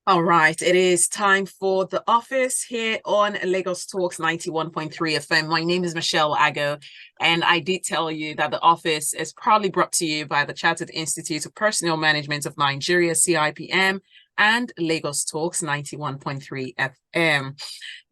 All right, it is time for The Office here on Lagos Talks 91.3 FM. My name is Michelle Ago, and I did tell you that The Office is proudly brought to you by the Chartered Institute of Personnel Management of Nigeria, CIPM, and Lagos Talks 91.3 FM.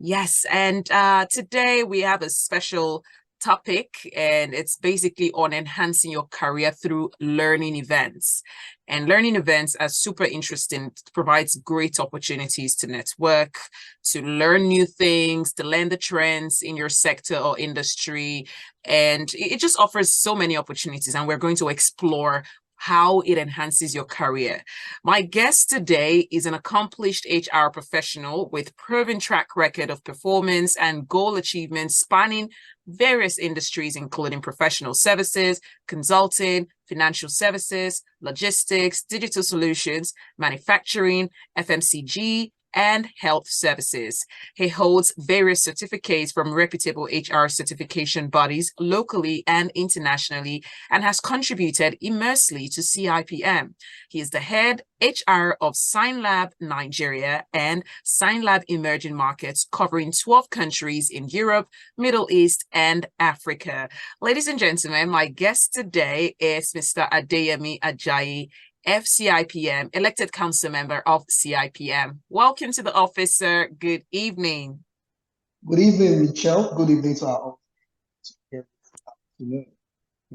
Yes, and today we have a special topic, and it's basically on enhancing your career through learning events. And learning events are super interesting. It provides great opportunities to network, to learn new things, to learn the trends in your sector or industry. And it just offers so many opportunities. And we're going to explore how it enhances your career. My guest today is an accomplished HR professional with proven track record of performance and goal achievement spanning various industries, including professional services, consulting, financial services, logistics, digital solutions, manufacturing, FMCG, and health services. He holds various certificates from reputable HR certification bodies locally and internationally, and has contributed immensely to CIPM. He is the head HR of SignLab Nigeria and SignLab Emerging Markets, covering 12 countries in Europe, Middle East, and Africa. Ladies and gentlemen, my guest today is Mr. Adeyemi Ajayi, FCIPM, elected council member of CIPM. Welcome to the office, sir. Good evening. Good evening, Michelle. Good evening to our audience.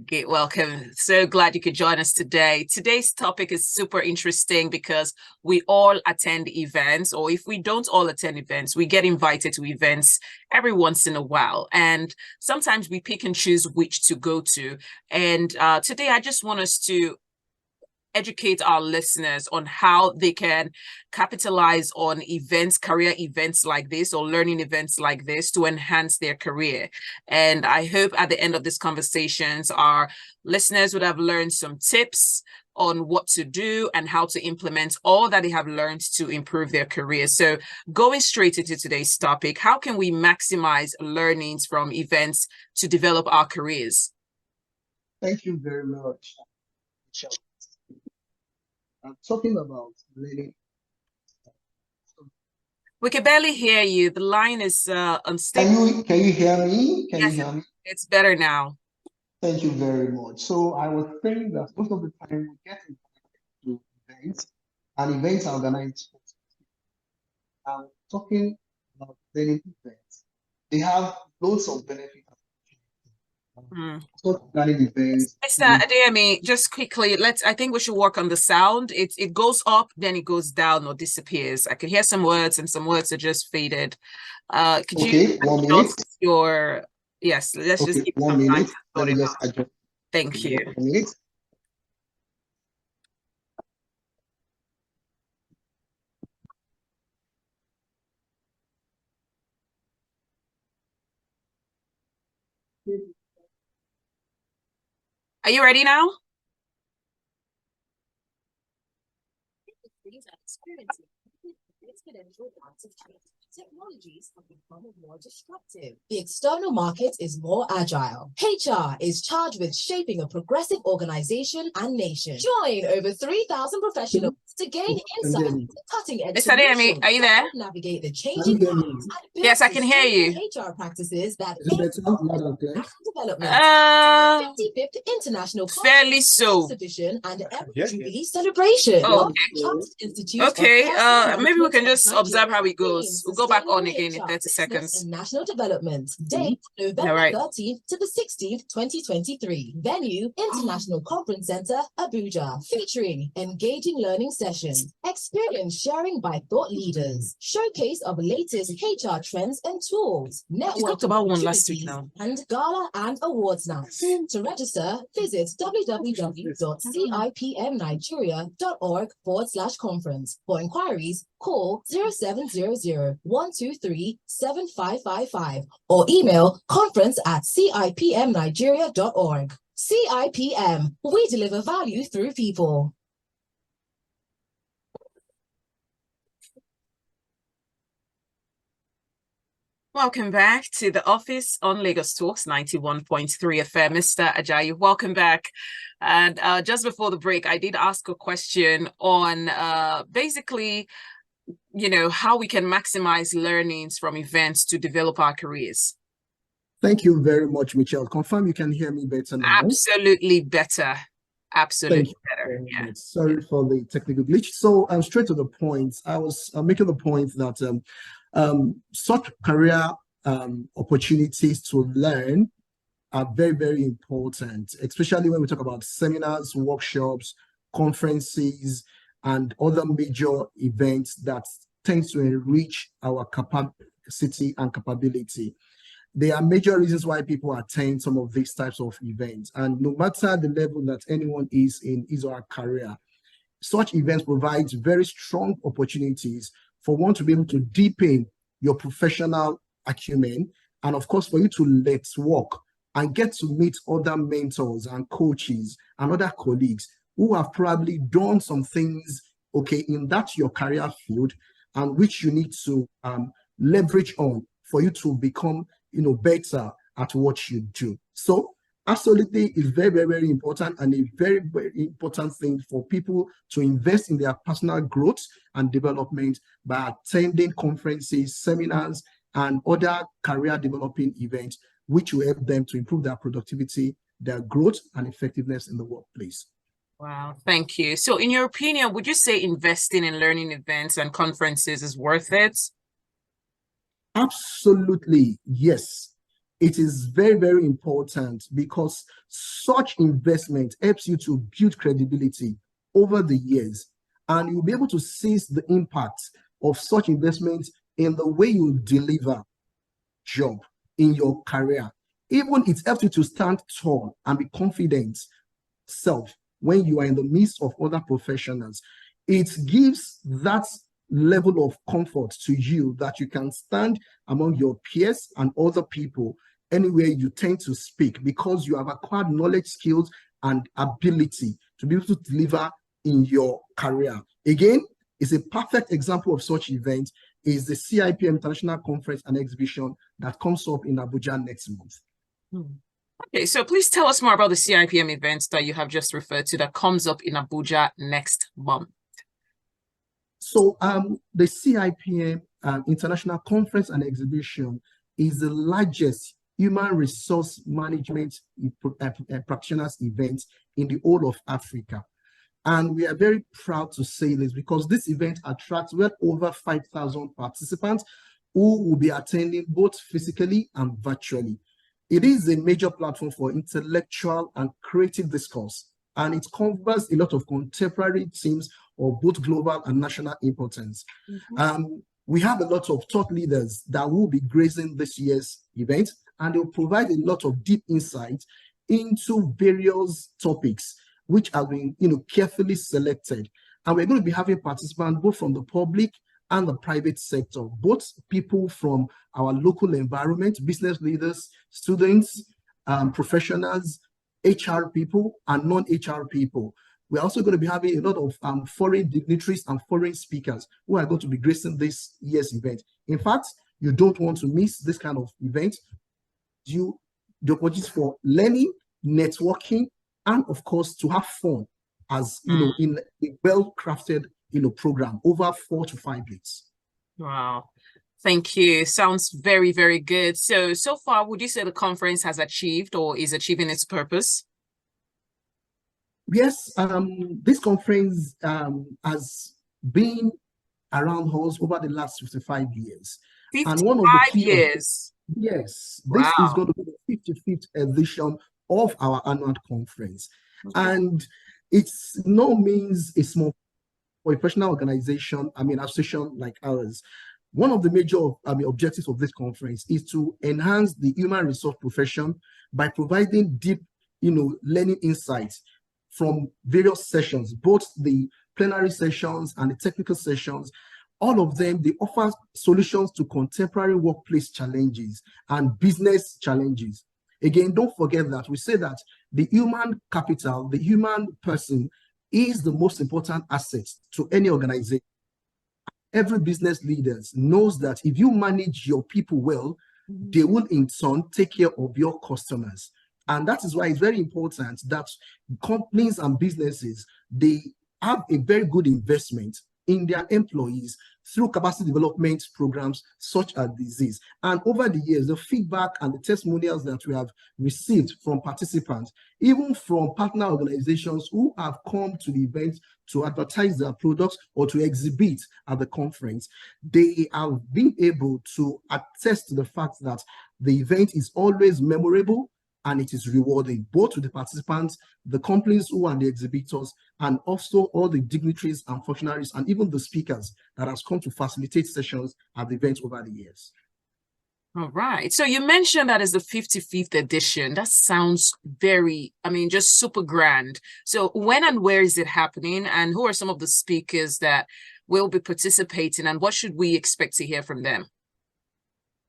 Okay, welcome. So glad you could join us today. Today's topic is super interesting because we all attend events, or if we don't all attend events, we get invited to events every once in a while. And sometimes we pick and choose which to go to. And today I just want us to educate our listeners on how they can capitalize on events, career events like this, or learning events like this to enhance their career. And I hope at the end of this conversations, our listeners would have learned some tips on what to do and how to implement all that they have learned to improve their career. So going straight into today's topic, how can we maximize learnings from events to develop our careers? Thank you very much, Michelle. I'm talking about learning. We can barely hear you. The line is unstable. Can you hear me? Yes, You hear me? it's better now. Thank you very much. So I was saying that most of the time we get invited to events, and events are organized. I'm talking about learning events. They have loads of benefits. Events. Mr. Adeyemi, just quickly, I think we should work on the sound. It goes up, then it goes down or disappears. I can hear some words and some words are just faded. Could you 1 minute? Yes, let's just keep 1 minute. Let me just adjust. Thank you. 1 minute. Are you ready now? Technologies have become more disruptive. The external market is more agile. HR is charged with shaping a progressive organization and nation. Join over 3,000 professionals to gain insight into cutting-edge solutions. Are you there? Navigate the changing times. Yes, I can hear you. HR practices that development. 55th International fairly so Exhibition and Jubilee celebration. Oh, okay. Maybe we can just observe how it goes. We'll go back on again in 30 seconds. National development. Date November 13th to the 16th, 2023. Venue International Conference Center, Abuja. Featuring engaging learning sessions, experience sharing by thought leaders, showcase of latest HR trends and tools, network talked about one last week now, and gala and awards nights. To register, visit www.cipmnigeria.org/conference. For inquiries, call 0700-123-7555 or email conference@cipmnigeria.org. CIPM, we deliver value through people. Welcome back to the office on Lagos Talks 91.3 FM. Mr. Ajayi, welcome back. And just before the break, I did ask a question on basically how we can maximize learnings from events to develop our careers. Thank you very much, Michelle. Confirm you can hear me better now. Absolutely better. Absolutely better. Yeah. Sorry for the technical glitch. So I'm straight to the point. I was making the point that such career opportunities to learn are very, very important, especially when we talk about seminars, workshops, conferences, and other major events that tend to enrich our capacity and capability. There are major reasons why people attend some of these types of events. And no matter the level that anyone is in his or her career, such events provide very strong opportunities for one to be able to deepen your professional acumen, and of course, for you to network and get to meet other mentors and coaches and other colleagues who have probably done some things, okay, in that your career field, and which you need to leverage on for you to become, better at what you do. So absolutely, it's very, very, very important, and a very, very important thing for people to invest in their personal growth and development by attending conferences, seminars, and other career developing events, which will help them to improve their productivity, their growth, and effectiveness in the workplace. Wow, thank you. So in your opinion, would you say investing in learning events and conferences is worth it? Absolutely, yes. It is very, very important because such investment helps you to build credibility over the years, and you'll be able to seize the impact of such investment in the way you deliver job in your career. Even it helps you to stand tall and be confident self when you are in the midst of other professionals. It gives that level of comfort to you that you can stand among your peers and other people anywhere you tend to speak, because you have acquired knowledge, skills, and ability to be able to deliver in your career. Again, it's a perfect example of such event is the CIPM International Conference and Exhibition that comes up in Abuja next month. Okay, so please tell us more about the CIPM events that you have just referred to that comes up in Abuja next month. So the CIPM International Conference and Exhibition is the largest human resource management practitioners event in the whole of Africa. And we are very proud to say this because this event attracts well over 5,000 participants who will be attending both physically and virtually. It is a major platform for intellectual and creative discourse, and it covers a lot of contemporary themes of both global and national importance. We have a lot of thought leaders that will be gracing this year's event, and they'll provide a lot of deep insight into various topics which have been carefully selected. And we're going to be having participants both from the public and the private sector, both people from our local environment, business leaders, students, professionals, HR people, and non-HR people. We're also going to be having a lot of foreign dignitaries and foreign speakers who are going to be gracing this year's event. In fact, you don't want to miss this kind of event. The opportunities for learning, networking, and of course to have fun, as in a well-crafted program over 4 to 5 days. Wow, thank you. Sounds very, very good. So far, would you say the conference has achieved or is achieving its purpose? Yes, this conference has been around us over the last 55 years. 55 and one of the key years. Yes, Wow. This is going to be the 55th edition of our annual conference. And it's no means a small or a professional organization, association like ours. One of the major objectives of this conference is to enhance the human resource profession by providing deep, learning insights from various sessions, both the plenary sessions and the technical sessions. All of them, they offer solutions to contemporary workplace challenges and business challenges. Again, don't forget that we say that the human capital, the human person, is the most important asset to any organization. Every business leader knows that if you manage your people well, they will in turn take care of your customers. And that is why it's very important that companies and businesses, they have a very good investment in their employees through capacity development programs such as this. And over the years, the feedback and the testimonials that we have received from participants, even from partner organizations who have come to the event to advertise their products or to exhibit at the conference, they have been able to attest to the fact that the event is always memorable and it is rewarding, both to the participants, the companies who are the exhibitors, and also all the dignitaries and functionaries, and even the speakers that has come to facilitate sessions at the event over the years. All right. So you mentioned that is the 55th edition. That sounds very, just super grand. So when and where is it happening? And who are some of the speakers that will be participating? And what should we expect to hear from them?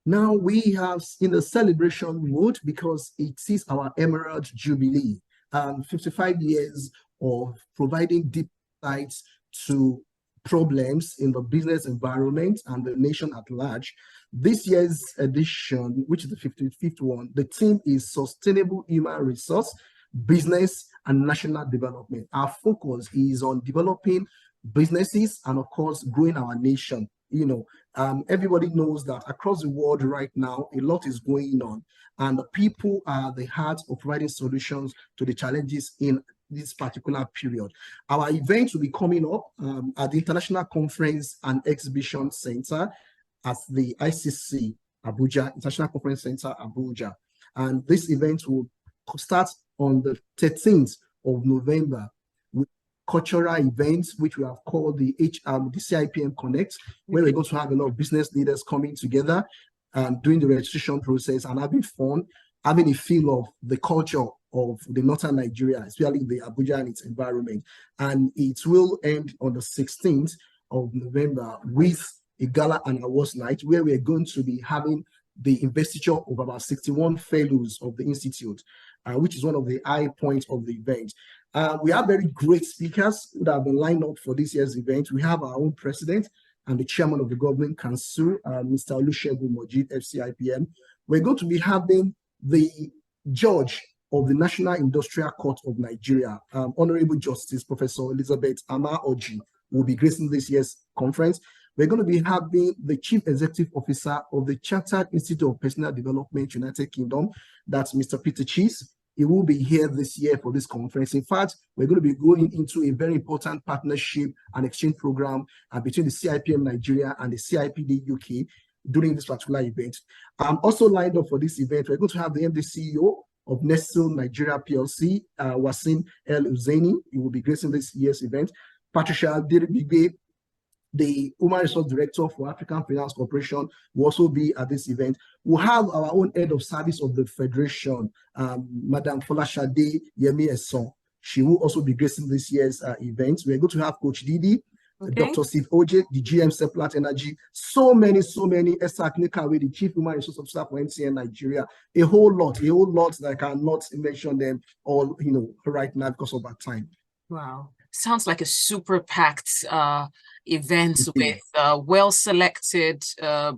Now we have in the celebration mode because it is our Emerald Jubilee, 55 years of providing deep insights to problems in the business environment and the nation at large. This year's edition, which is the 55th one, the theme is Sustainable Human Resource, Business and National Development. Our focus is on developing businesses and, of course, growing our nation. Everybody knows that across the world right now, a lot is going on, and the people are the heart of providing solutions to the challenges in this particular period. Our event will be coming up at the International Conference and Exhibition Center at the ICC Abuja, International Conference Center Abuja. And this event will start on the 13th of November with cultural events, which we have called the CIPM Connect, where we're going to have a lot of business leaders coming together and doing the registration process and having fun, having a feel of the culture of the northern Nigeria, especially the Abuja and its environment. And it will end on the 16th of November with a gala and awards night, where we're going to be having the investiture of about 61 fellows of the Institute, which is one of the high points of the event. We have very great speakers that have been lined up for this year's event. We have our own president and the chairman of the Governing Council, Mr. Olusegun Mojid, FCIPM. We're going to be having the judge of the National Industrial Court of Nigeria, Honorable Justice Professor Elizabeth Ama-Oji, will be gracing this year's conference. We're going to be having the Chief Executive Officer of the Chartered Institute of Personal Development, United Kingdom, that's Mr. Peter Cheese. He will be here this year for this conference. In fact, we're going to be going into a very important partnership and exchange program between the CIPM Nigeria and the CIPD UK during this particular event. I'm also lined up for this event. We're going to have the MD CEO of Nestle Nigeria PLC, Wasim El Uzaini. He will be gracing this year's event. Patricia Diribigbe, the Human Resource Director for African Finance Corporation, will also be at this event. We'll have our own head of service of the Federation, Madam Folashade Yemi Esson. She will also be gracing this year's event. We're going to have Coach Didi, Dr. Steve Oje, the GM Seplat Energy, so many, Esther Knekawe, the Chief Human Resource Officer for MTN Nigeria, a whole lot that I cannot mention them all, right now because of our time. Wow. Sounds like a super packed event with well-selected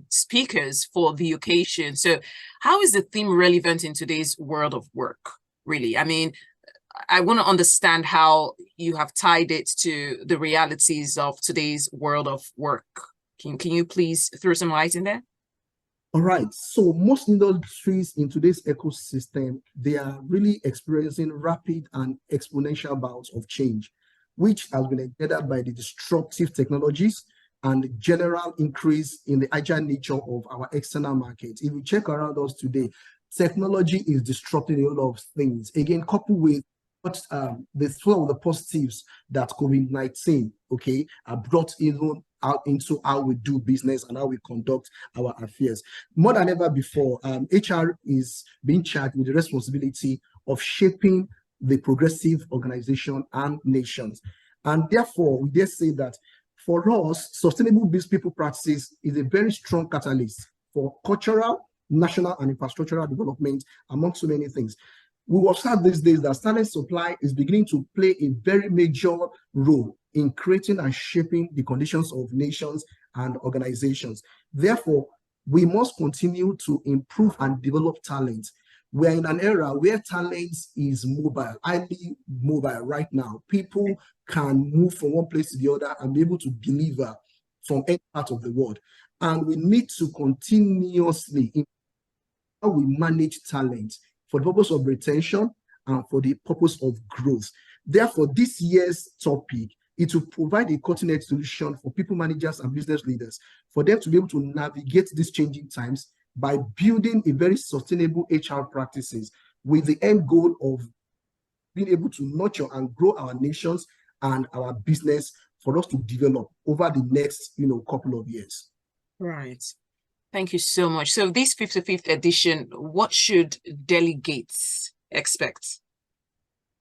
speakers for the occasion. So how is the theme relevant in today's world of work, really? I want to understand how you have tied it to the realities of today's world of work. Can you please throw some light in there? All right. So most industries in today's ecosystem, they are really experiencing rapid and exponential bouts of change, which has been engendered by the disruptive technologies and the general increase in the agile nature of our external markets. If we check around us today, technology is disrupting a lot of things. Again, coupled with what some of the positives that COVID-19, are brought even out into how we do business and how we conduct our affairs. More than ever before, HR is being charged with the responsibility of shaping the progressive organization and nations. And therefore, we dare say that for us, sustainable business people practices is a very strong catalyst for cultural, national, and infrastructural development, among so many things. We observe these days that talent supply is beginning to play a very major role in creating and shaping the conditions of nations and organizations. Therefore, we must continue to improve and develop talent. We're in an era where talent is mobile, highly mobile right now. People can move from one place to the other and be able to deliver from any part of the world. And we need to continuously improve how we manage talent for the purpose of retention and for the purpose of growth. Therefore, this year's topic, it will provide a cutting-edge solution for people managers and business leaders for them to be able to navigate these changing times by building a very sustainable HR practices with the end goal of being able to nurture and grow our nations and our business for us to develop over the next, couple of years. Right. Thank you so much. So this 55th edition, what should delegates expect?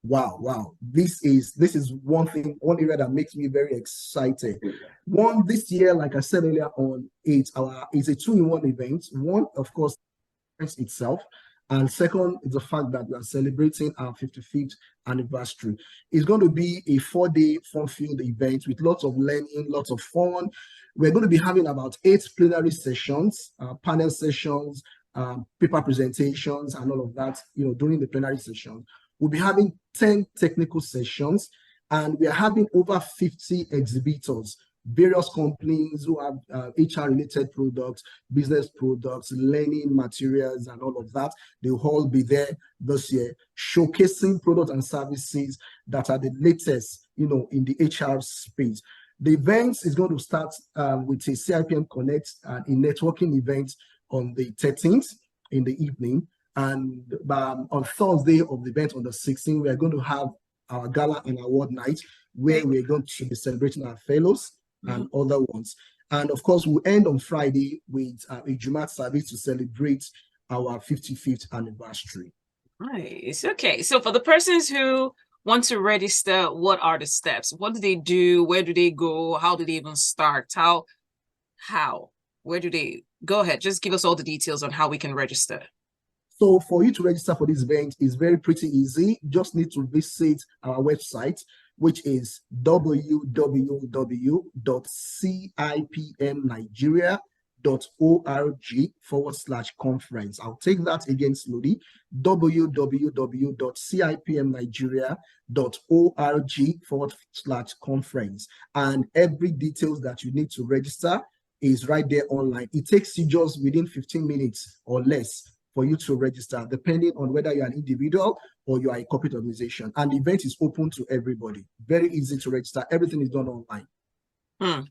Wow. This is one area that makes me very excited. One, this year, like I said earlier on, it's a 2-in-1 event. One, of course, itself. And second is the fact that we are celebrating our 55th anniversary. It's going to be a 4-day fun-filled event with lots of learning, lots of fun. We're going to be having about 8 plenary sessions, panel sessions, paper presentations, and all of that, during the plenary session. We'll be having 10 technical sessions, and we are having over 50 exhibitors, various companies who have HR-related products, business products, learning materials, and all of that. They'll all be there this year, showcasing products and services that are the latest, in the HR space. The event is going to start with a CIPM Connect, a networking event on the 13th in the evening. And on Thursday of the event on the 16th, we are going to have our gala and award night where we're going to be celebrating our fellows and other ones. And of course, we'll end on Friday with a Jumat service to celebrate our 55th anniversary. Nice. Okay. So for the persons who want to register, what are the steps? What do they do? Where do they go? How do they even start? How? Where do they go? Ahead. Just give us all the details on how we can register. So for you to register for this event is pretty easy. You just need to visit our website, which is www.cipmnigeria.org/conference. I'll take that again slowly. www.cipmnigeria.org/conference. And every details that you need to register is right there online. It takes you just within 15 minutes or less for you to register, depending on whether you're an individual or you are a corporate organization. And the event is open to everybody. Very easy to register. Everything is done online. All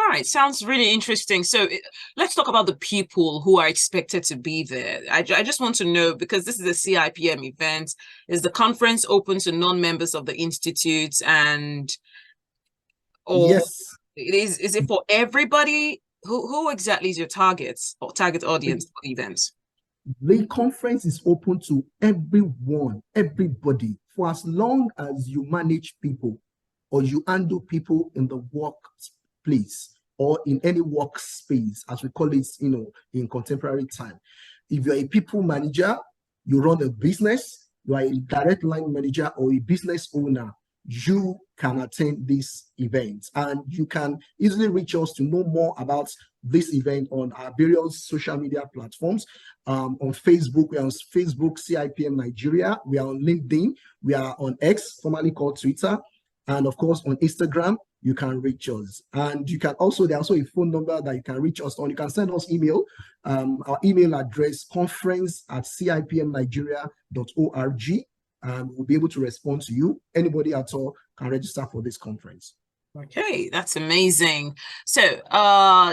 right. Sounds really interesting. So let's talk about the people who are expected to be there. I just want to know, because this is a CIPM event, is the conference open to non-members of the institute? Yes. Is it for everybody? Who exactly is your target audience for the event? The conference is open to everyone, everybody, for as long as you manage people or you handle people in the workplace or in any workspace, as we call it, in contemporary time. If you're a people manager, you run a business, you are a direct line manager or a business owner, you can attend this event, and you can easily reach us to know more about this event on our various social media platforms. On Facebook, we are on Facebook, CIPM Nigeria. We are on LinkedIn. We are on X, formerly called Twitter. And of course, on Instagram, you can reach us. And you can also, there's also a phone number that you can reach us on. You can send us email. Our email address, conference@cipmnigeria.org. We'll be able to respond to you. Anybody at all can register for this conference. Okay, that's amazing. So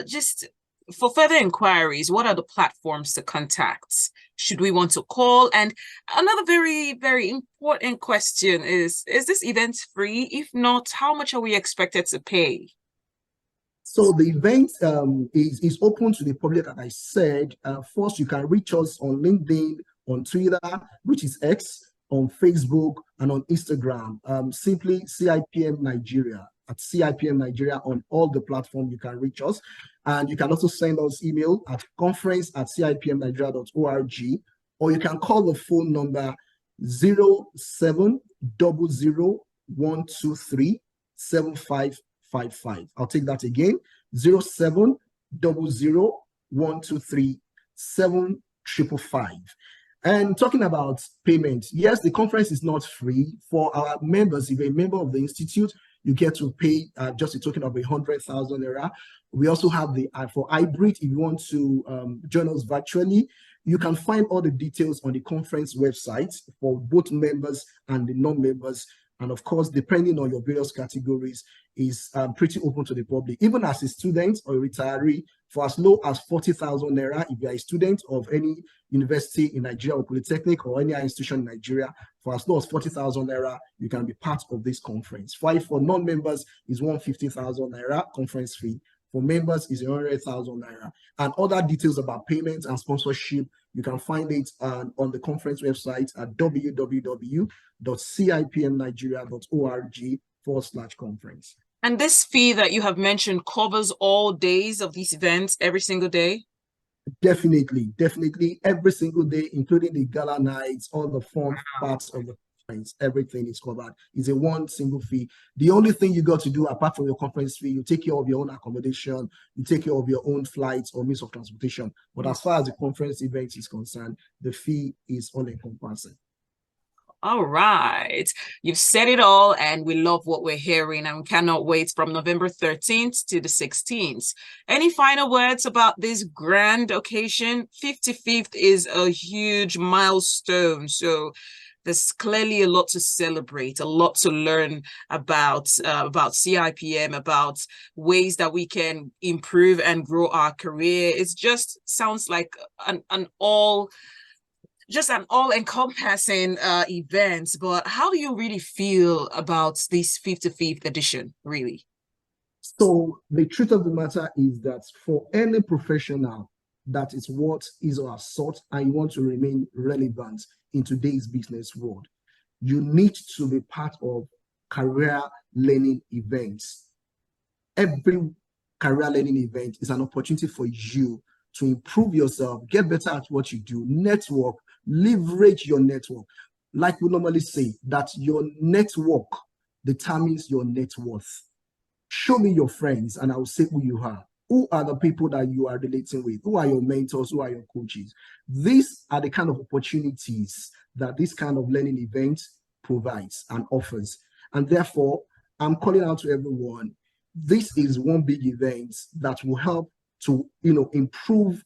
just for further inquiries, what are the platforms to contact? Should we want to call? And another very, very important question is this event free? If not, how much are we expected to pay? So the event is open to the public, as I said. First, you can reach us on LinkedIn, on Twitter, which is X, on Facebook, and on Instagram. Simply CIPM Nigeria, at CIPM Nigeria on all the platforms. You can reach us. And you can also send us email at conference@cipmnigeria.org, or you can call the phone number 0700-123-7555. I'll take that again, 0700-123-7555. And talking about payment, yes, the conference is not free. For our members, if you're a member of the institute, you get to pay just a token of 100,000 naira. We also have the for hybrid. If you want to join us virtually, you can find all the details on the conference website for both members and the non-members. And of course, depending on your various categories, is pretty open to the public. Even as a student or a retiree, for as low as 40,000 naira, if you are a student of any university in Nigeria or polytechnic or any institution in Nigeria, for as low as 40,000 naira, you can be part of this conference. For non-members is 150,000 naira conference fee. For members is 100,000 naira. And other details about payments and sponsorship, you can find it on the conference website at www.cipmnigeria.org/conference. And this fee that you have mentioned covers all days of these events, every single day? Definitely every single day, including the gala nights, all the fun parts of the conference, everything is covered. It's a one single fee. The only thing you got to do apart from your conference fee, you take care of your own accommodation, you take care of your own flights or means of transportation. But as far as the conference event is concerned, the fee is all encompassing. All right. You've said it all, and we love what we're hearing, and we cannot wait from November 13th to the 16th. Any final words about this grand occasion? 55th is a huge milestone. So there's clearly a lot to celebrate, a lot to learn about CIPM, about ways that we can improve and grow our career. It just sounds like an all-encompassing event. But how do you really feel about this 55th edition, really? So the truth of the matter is that for any professional that is what is or sought and you want to remain relevant in today's business world, you need to be part of career learning events. Every career learning event is an opportunity for you to improve yourself, get better at what you do, network, leverage your network. Like we normally say, that your network determines your net worth. Show me your friends and I will say who you are. Who are the people that you are relating with? Who are your mentors? Who are your coaches? These are the kind of opportunities that this kind of learning event provides and offers. And therefore, I'm calling out to everyone. This is one big event that will help to improve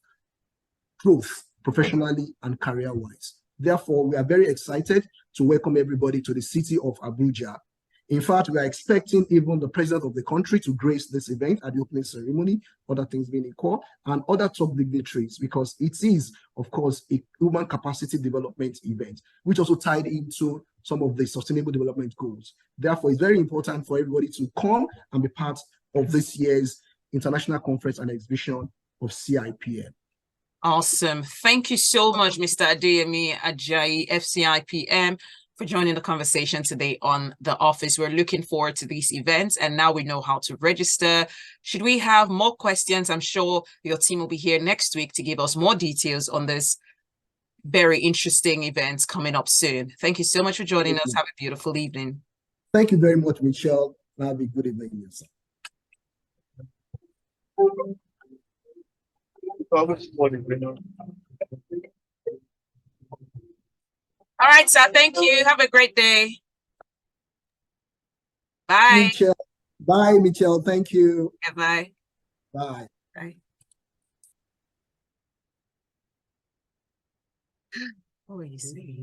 growth professionally and career-wise. Therefore, we are very excited to welcome everybody to the city of Abuja. In fact, we are expecting even the president of the country to grace this event at the opening ceremony, other things being equal, and other top dignitaries, because it is, of course, a human capacity development event, which also tied into some of the sustainable development goals. Therefore, it's very important for everybody to come and be part of this year's International Conference and Exhibition of CIPM. Awesome. Thank you so much, Mr. Adeyemi Ajayi, FCIPM, for joining the conversation today on The Office. We're looking forward to these events, and now we know how to register. Should we have more questions, I'm sure your team will be here next week to give us more details on this very interesting event coming up soon. Thank you so much for joining us. Have a beautiful evening. Thank you very much, Michelle. Have a good evening yourself. All right, sir. Thank you. Have a great day. Bye. Michelle. Bye, Michelle. Thank you. Yeah, bye. Bye. Bye. Oh, you see.